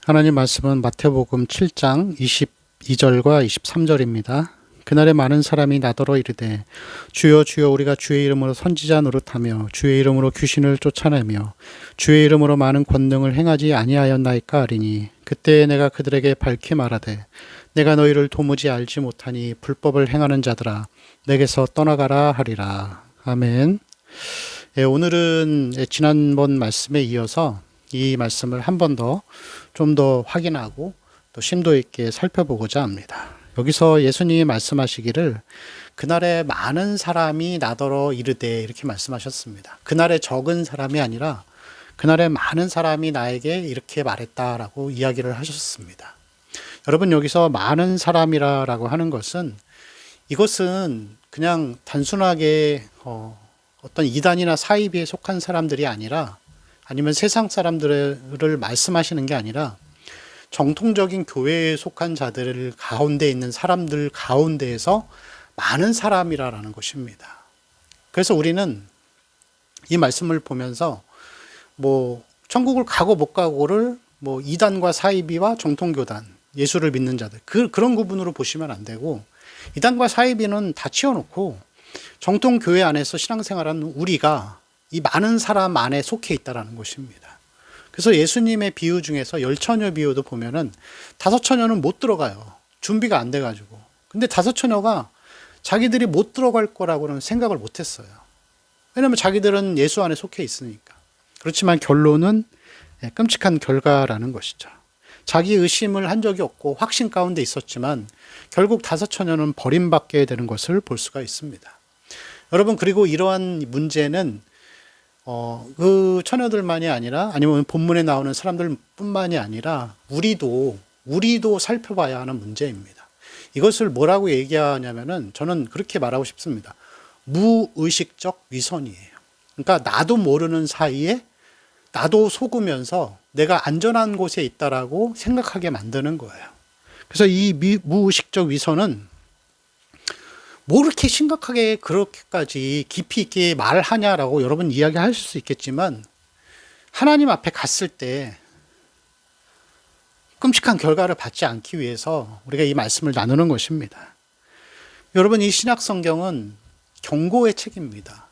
하나님 말씀은 마태복음 7장 22절과 23절입니다. 그날에 많은 사람이 나더러 이르되 주여 주여 우리가 주의 이름으로 선지자 노릇하며 주의 이름으로 귀신을 쫓아내며 주의 이름으로 많은 권능을 행하지 아니하였나이까 하리니 그때에 내가 그들에게 밝히 말하되 내가 너희를 도무지 알지 못하니 불법을 행하는 자들아 내게서 떠나가라 하리라. 아멘. 오늘은 지난번 말씀에 이어서 이 말씀을 한 번 더 좀 더 확인하고 또 심도 있게 살펴보고자 합니다. 여기서 예수님이 말씀하시기를 그날에 많은 사람이 나더러 이르되 이렇게 말씀하셨습니다. 그날에 적은 사람이 아니라 그날에 많은 사람이 나에게 이렇게 말했다라고 이야기를 하셨습니다. 여러분, 여기서 많은 사람이라고 하는 것은 이것은 그냥 단순하게 어떤 이단이나 사이비에 속한 사람들이 아니라 아니면 세상 사람들을 말씀하시는 게 아니라 정통적인 교회에 속한 자들 가운데 있는 사람들 가운데에서 많은 사람이라는 것입니다. 그래서 우리는 이 말씀을 보면서 천국을 가고 못 가고를 이단과 사이비와 정통교단, 예수를 믿는 자들 그런 구분으로 보시면 안 되고, 이단과 사이비는 다 치워놓고 정통교회 안에서 신앙생활하는 우리가 이 많은 사람 안에 속해 있다라는 것입니다. 그래서 예수님의 비유 중에서 열처녀 비유도 보면은 5처녀는 못 들어가요. 준비가 안 돼가지고. 근데 5처녀가 자기들이 못 들어갈 거라고는 생각을 못 했어요. 왜냐면 자기들은 예수 안에 속해 있으니까. 그렇지만 결론은 끔찍한 결과라는 것이죠. 자기 의심을 한 적이 없고 확신 가운데 있었지만 결국 5처녀는 버림받게 되는 것을 볼 수가 있습니다. 여러분, 그리고 이러한 문제는 그 처녀들만이 아니라 아니면 본문에 나오는 사람들뿐만이 아니라 우리도 살펴봐야 하는 문제입니다. 이것을 뭐라고 얘기하냐면은 저는 그렇게 말하고 싶습니다. 무의식적 위선이에요. 그러니까 나도 모르는 사이에 나도 속으면서 내가 안전한 곳에 있다라고 생각하게 만드는 거예요. 그래서 이 무의식적 위선은 뭐 그렇게 심각하게 그렇게까지 깊이 있게 말하냐라고 여러분 이야기하실 수 있겠지만, 하나님 앞에 갔을 때 끔찍한 결과를 받지 않기 위해서 우리가 이 말씀을 나누는 것입니다. 여러분, 이 신약 성경은 경고의 책입니다.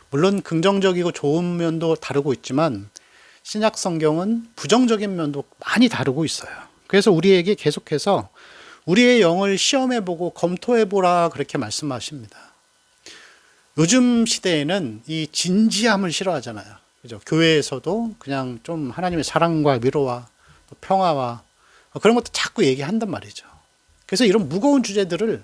물론 긍정적이고 좋은 면도 다루고 있지만 신약 성경은 부정적인 면도 많이 다루고 있어요. 그래서 우리에게 계속해서 우리의 영을 시험해보고 검토해보라 그렇게 말씀하십니다. 요즘 시대에는 이 진지함을 싫어하잖아요. 그죠? 교회에서도 그냥 좀 하나님의 사랑과 위로와 또 평화와 그런 것도 자꾸 얘기한단 말이죠. 그래서 이런 무거운 주제들을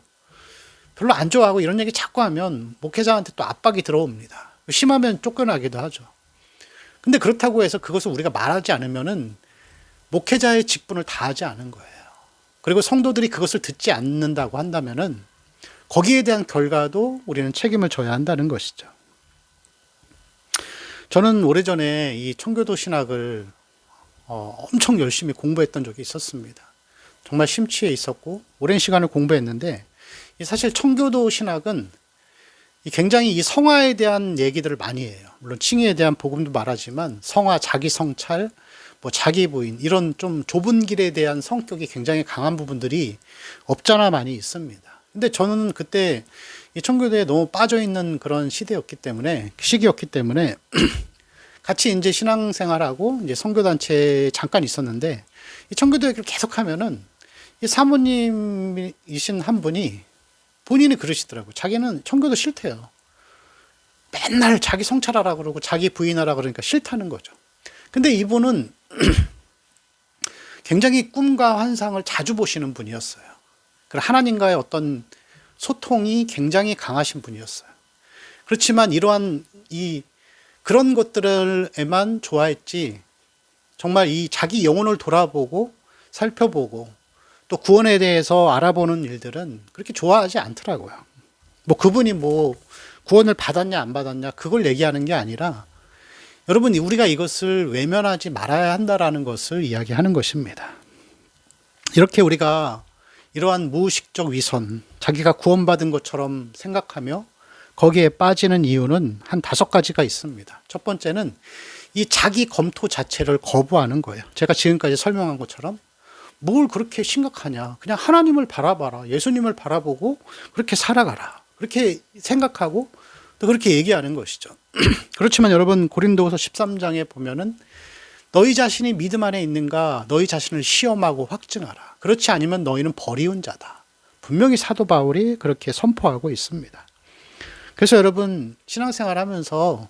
별로 안 좋아하고 이런 얘기 자꾸 하면 목회자한테 또 압박이 들어옵니다. 심하면 쫓겨나기도 하죠. 근데 그렇다고 해서 그것을 우리가 말하지 않으면은 목회자의 직분을 다하지 않은 거예요. 그리고 성도들이 그것을 듣지 않는다고 한다면은 거기에 대한 결과도 우리는 책임을 져야 한다는 것이죠. 저는 오래전에 이 청교도 신학을 엄청 열심히 공부했던 적이 있었습니다. 정말 심취해 있었고 오랜 시간을 공부했는데, 사실 청교도 신학은 굉장히 이 성화에 대한 얘기들을 많이 해요. 물론 칭의에 대한 복음도 말하지만 성화, 자기 성찰, 자기 부인, 이런 좀 좁은 길에 대한 성격이 굉장히 강한 부분들이 없잖아 많이 있습니다. 근데 저는 그때 이 청교도에 너무 빠져있는 그런 시기였기 때문에 같이 이제 신앙생활하고 이제 선교단체에 잠깐 있었는데, 이 청교도 얘기를 계속 하면은 이 사모님이신 한 분이 본인이 그러시더라고요. 자기는 청교도 싫대요. 맨날 자기 성찰하라 그러고 자기 부인하라 그러니까 싫다는 거죠. 근데 이분은 굉장히 꿈과 환상을 자주 보시는 분이었어요. 그리고 하나님과의 어떤 소통이 굉장히 강하신 분이었어요. 그렇지만 이러한 그런 것들에만 좋아했지, 정말 이 자기 영혼을 돌아보고 살펴보고 또 구원에 대해서 알아보는 일들은 그렇게 좋아하지 않더라고요. 그분이 구원을 받았냐 안 받았냐 그걸 얘기하는 게 아니라, 여러분, 우리가 이것을 외면하지 말아야 한다라는 것을 이야기하는 것입니다. 이렇게 우리가 이러한 무의식적 위선, 자기가 구원받은 것처럼 생각하며 거기에 빠지는 이유는 한 5가지가 있습니다. 첫 번째는 이 자기 검토 자체를 거부하는 거예요. 제가 지금까지 설명한 것처럼 뭘 그렇게 심각하냐. 그냥 하나님을 바라봐라. 예수님을 바라보고 그렇게 살아가라. 그렇게 생각하고 또 그렇게 얘기하는 것이죠. 그렇지만 여러분 고린도후서 13장에 보면은 너희 자신이 믿음 안에 있는가 너희 자신을 시험하고 확증하라. 그렇지 않으면 너희는 버리운 자다. 분명히 사도 바울이 그렇게 선포하고 있습니다. 그래서 여러분 신앙생활 하면서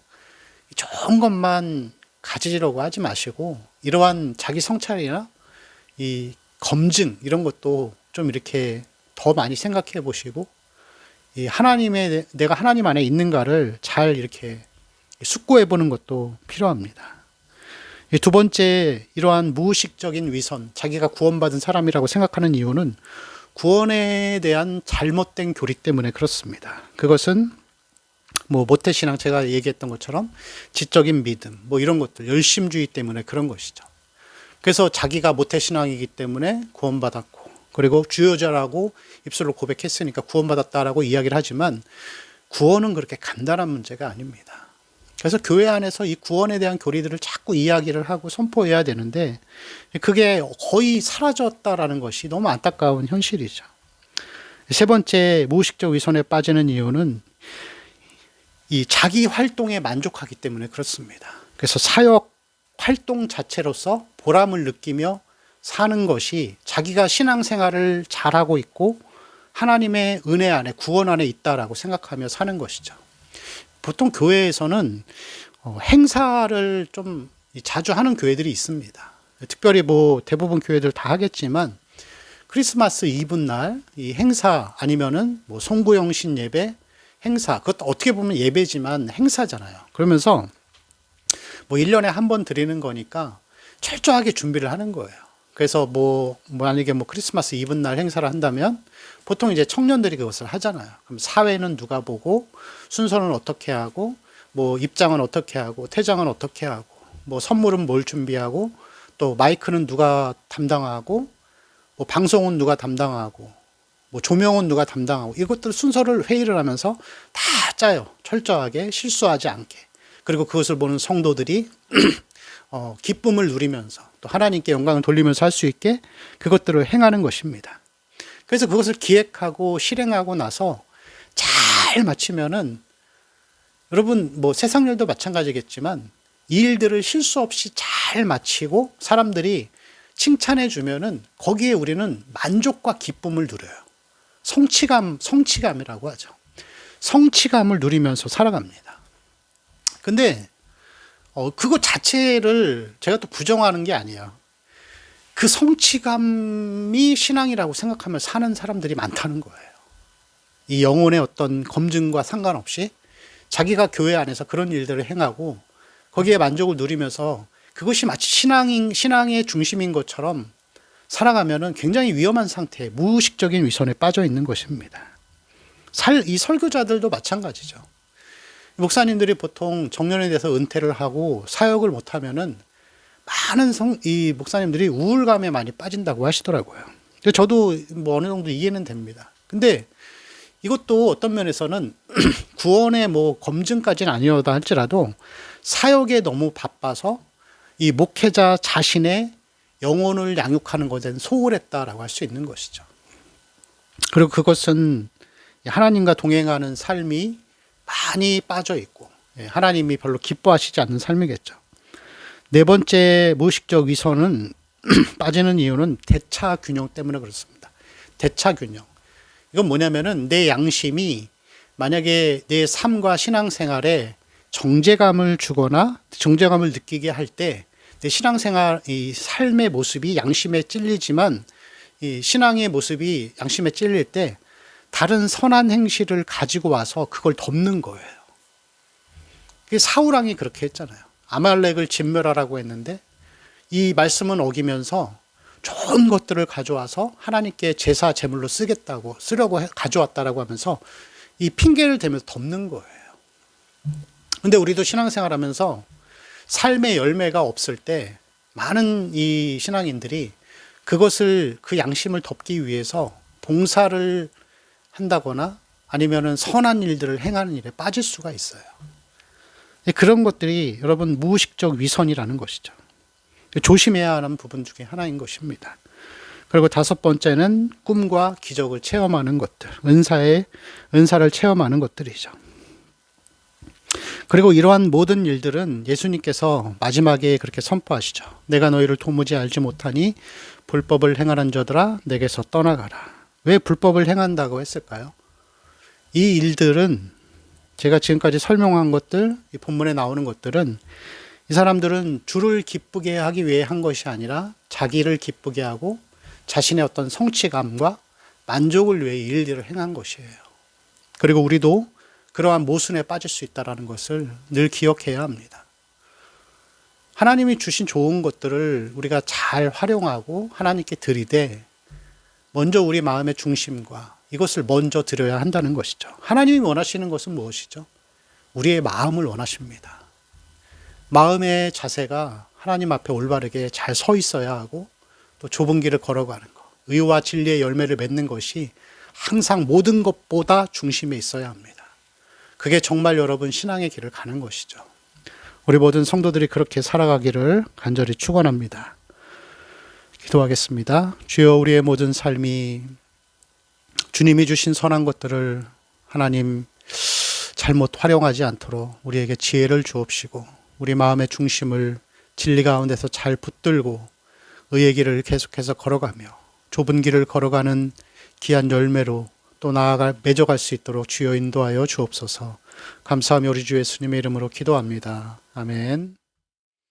좋은 것만 가지려고 하지 마시고 이러한 자기 성찰이나 이 검증 이런 것도 좀 이렇게 더 많이 생각해 보시고 이 하나님의 내가 하나님 안에 있는가를 잘 이렇게 숙고해 보는 것도 필요합니다. 두 번째 이러한 무의식적인 위선, 자기가 구원받은 사람이라고 생각하는 이유는 구원에 대한 잘못된 교리 때문에 그렇습니다. 그것은 뭐 모태신앙 제가 얘기했던 것처럼 지적인 믿음 뭐 이런 것들 열심주의 때문에 그런 것이죠. 그래서 자기가 모태신앙이기 때문에 구원받았고 그리고 주여자라고 입술로 고백했으니까 구원받았다라고 이야기를 하지만 구원은 그렇게 간단한 문제가 아닙니다. 그래서 교회 안에서 이 구원에 대한 교리들을 자꾸 이야기를 하고 선포해야 되는데 그게 거의 사라졌다라는 것이 너무 안타까운 현실이죠. 세 번째 무의식적 위선에 빠지는 이유는 이 자기 활동에 만족하기 때문에 그렇습니다. 그래서 사역 활동 자체로서 보람을 느끼며 사는 것이 자기가 신앙생활을 잘하고 있고 하나님의 은혜 안에 구원 안에 있다라고 생각하며 사는 것이죠. 보통 교회에서는 행사를 좀 자주 하는 교회들이 있습니다. 특별히 뭐 대부분 교회들 다 하겠지만 크리스마스 이브 날 이 행사 아니면은 뭐 송구영신 예배 행사 그것도 어떻게 보면 예배지만 행사잖아요. 그러면서 뭐 1년에 한 번 드리는 거니까 철저하게 준비를 하는 거예요. 그래서 뭐 만약에 뭐 크리스마스 이브 날 행사를 한다면 보통 이제 청년들이 그것을 하잖아요. 그럼 사회는 누가 보고 순서는 어떻게 하고 뭐 입장은 어떻게 하고 퇴장은 어떻게 하고 뭐 선물은 뭘 준비하고 또 마이크는 누가 담당하고 뭐 방송은 누가 담당하고 뭐 조명은 누가 담당하고 이것들 순서를 회의를 하면서 다 짜요. 철저하게 실수하지 않게. 그리고 그것을 보는 성도들이 기쁨을 누리면서 또 하나님께 영광을 돌리면서 할 수 있게 그것들을 행하는 것입니다. 그래서 그것을 기획하고 실행하고 나서 잘 마치면은 여러분 뭐 세상 일도 마찬가지겠지만 이 일들을 실수 없이 잘 마치고 사람들이 칭찬해 주면은 거기에 우리는 만족과 기쁨을 누려요. 성취감이라고 하죠. 성취감을 누리면서 살아갑니다. 근데 그거 자체를 제가 또 부정하는 게 아니에요. 그 성취감이 신앙이라고 생각하며 사는 사람들이 많다는 거예요. 이 영혼의 어떤 검증과 상관없이 자기가 교회 안에서 그런 일들을 행하고 거기에 만족을 누리면서 그것이 마치 신앙의 중심인 것처럼 살아가면은 굉장히 위험한 상태에 무의식적인 위선에 빠져 있는 것입니다. 이 설교자들도 마찬가지죠. 목사님들이 보통 정년에 대해서 은퇴를 하고 사역을 못하면은 많은 이 목사님들이 우울감에 많이 빠진다고 하시더라고요. 저도 뭐 어느 정도 이해는 됩니다. 근데 이것도 어떤 면에서는 구원의 뭐 검증까지는 아니어다 할지라도 사역에 너무 바빠서 이 목회자 자신의 영혼을 양육하는 것에 대한 소홀했다라고 할 수 있는 것이죠. 그리고 그것은 하나님과 동행하는 삶이 많이 빠져 있고 하나님이 별로 기뻐하시지 않는 삶이겠죠. 네 번째 무의식적 위선은 빠지는 이유는 대차 균형 때문에 그렇습니다. 대차 균형. 이건 뭐냐면은 내 양심이 만약에 내 삶과 신앙생활에 정죄감을 주거나 정죄감을 느끼게 할 때 내 신앙생활, 이 삶의 모습이 양심에 찔리지만 이 신앙의 모습이 양심에 찔릴 때 다른 선한 행실을 가지고 와서 그걸 덮는 거예요. 사울 왕이 그렇게 했잖아요. 아말렉을 진멸하라고 했는데 이 말씀은 어기면서 좋은 것들을 가져와서 하나님께 제사 제물로 쓰려고 가져왔다라고 하면서 이 핑계를 대면서 덮는 거예요. 근데 우리도 신앙생활 하면서 삶의 열매가 없을 때 많은 이 신앙인들이 그것을 그 양심을 덮기 위해서 봉사를 한다거나 아니면은 선한 일들을 행하는 일에 빠질 수가 있어요. 그런 것들이 여러분 무의식적 위선이라는 것이죠. 조심해야 하는 부분 중에 하나인 것입니다. 그리고 다섯 번째는 꿈과 기적을 체험하는 것들, 은사를 체험하는 것들이죠. 그리고 이러한 모든 일들은 예수님께서 마지막에 그렇게 선포하시죠. 내가 너희를 도무지 알지 못하니 불법을 행하는 자들아 내게서 떠나가라. 왜 불법을 행한다고 했을까요? 이 일들은 제가 지금까지 설명한 것들, 이 본문에 나오는 것들은 이 사람들은 주를 기쁘게 하기 위해 한 것이 아니라 자기를 기쁘게 하고 자신의 어떤 성취감과 만족을 위해 일들을 행한 것이에요. 그리고 우리도 그러한 모순에 빠질 수 있다는 것을 늘 기억해야 합니다. 하나님이 주신 좋은 것들을 우리가 잘 활용하고 하나님께 드리되 먼저 우리 마음의 중심과 이것을 먼저 드려야 한다는 것이죠. 하나님이 원하시는 것은 무엇이죠? 우리의 마음을 원하십니다. 마음의 자세가 하나님 앞에 올바르게 잘 서 있어야 하고 또 좁은 길을 걸어가는 것, 의와 진리의 열매를 맺는 것이 항상 모든 것보다 중심에 있어야 합니다. 그게 정말 여러분 신앙의 길을 가는 것이죠. 우리 모든 성도들이 그렇게 살아가기를 간절히 축원합니다. 기도하겠습니다. 주여, 우리의 모든 삶이 주님이 주신 선한 것들을 하나님 잘못 활용하지 않도록 우리에게 지혜를 주옵시고 우리 마음의 중심을 진리 가운데서 잘 붙들고 의의 길을 계속해서 걸어가며 좁은 길을 걸어가는 귀한 열매로 또 나아가 맺어갈 수 있도록 주여 인도하여 주옵소서. 감사하며 우리 주 예수님의 이름으로 기도합니다. 아멘.